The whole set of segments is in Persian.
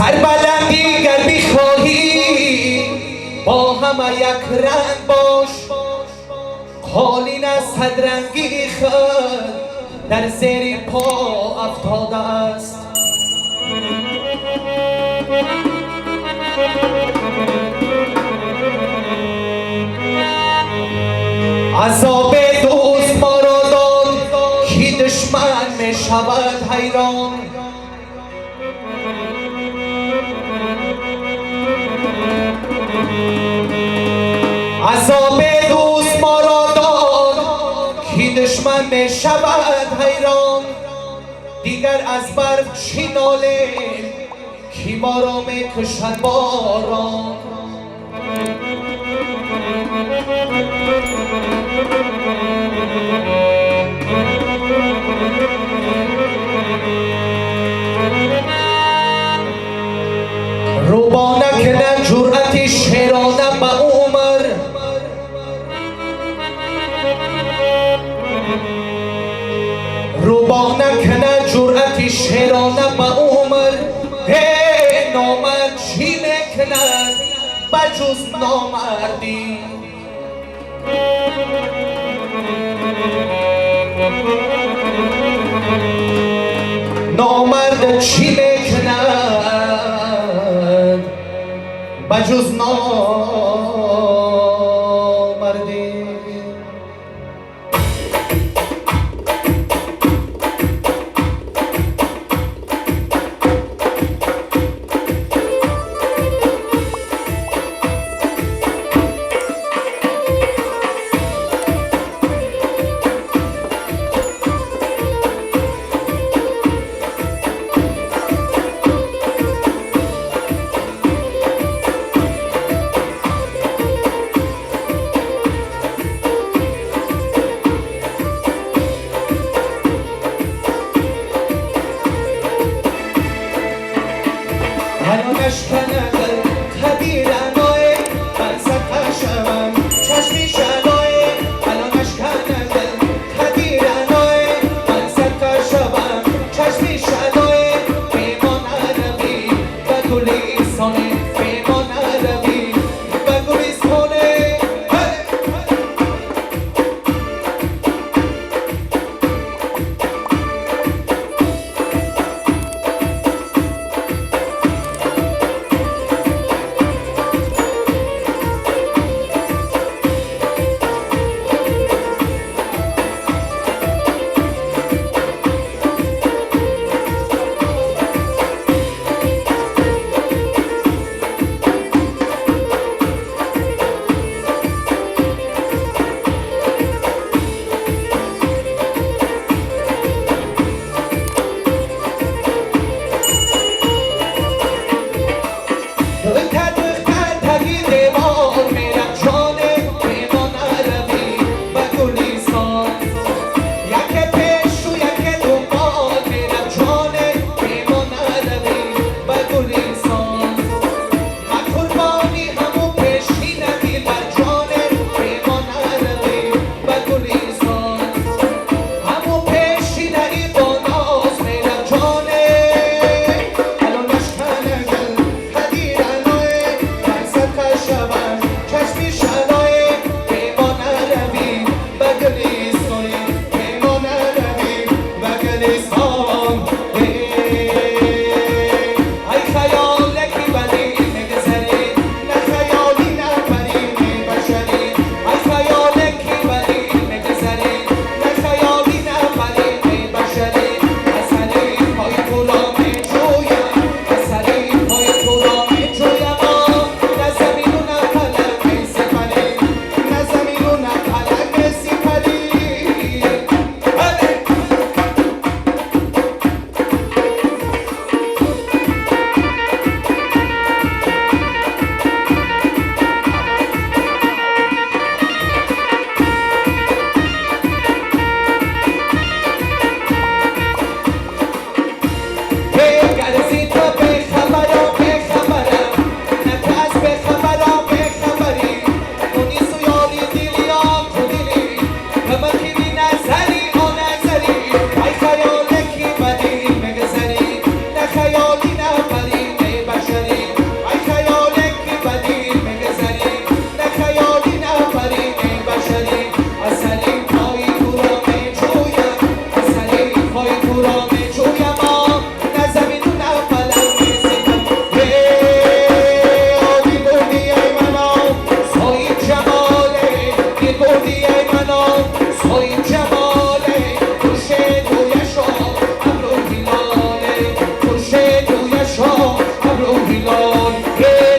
سربلندی گر بخواهی با همه یک رنگ باش، قالین از صدرنگی خود در زیر پا افتاده است. عذاب دوست ما را داد که دشمن می شود حیران. عذاب دوست ما را داد که دشمن می شود حیران. دیگر از برف چی نالیم که ما را می کشد باران. روبا نکنه جرأت شیرانه به عمر، روبا نکنه جرأت شیرانه به عمر. هی نامرد چی میکند بجز نامردی؟ نامرد چی میکند بجز نامردی؟ هنوزش کنه خبیر انوی بلسه خشمم چشمی شنوی. هنوزش کنه خبیر انوی بلسه خشمم چشمی شنوی. پیمان عربی و گلیسانه، پیمان عربی و گلیسانه. بودی ای منام سوی جماله خورشید رویشو ابر و هلاله خورشید رویشو ابر و هلال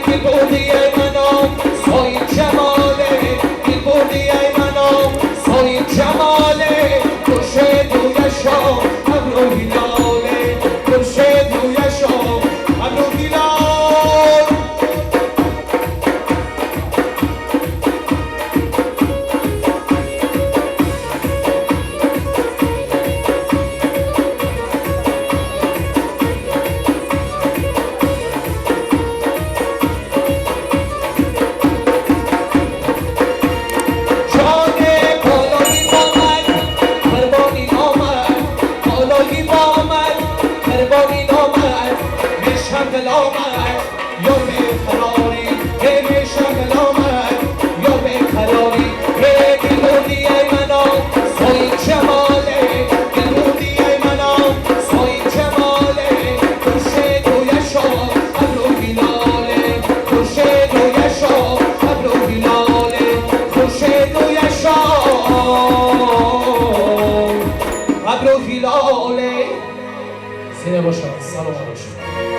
دل بودی ای منام سوی جماله دل بودی ای منام سوی جماله خورشید رویشو ابر و هلاله خورشید رویشو ابر و هلال شغل آمد یا به قراری به شغل آمد یا به قراری دل بودی ای منام سوی جماله دل بودی ای منام سوی جماله خورشید رویشو ابر و هلاله خورشید رویشو ابر و هلاله خورشید رویشو ابر و هلاله سینه باشد سلام باشد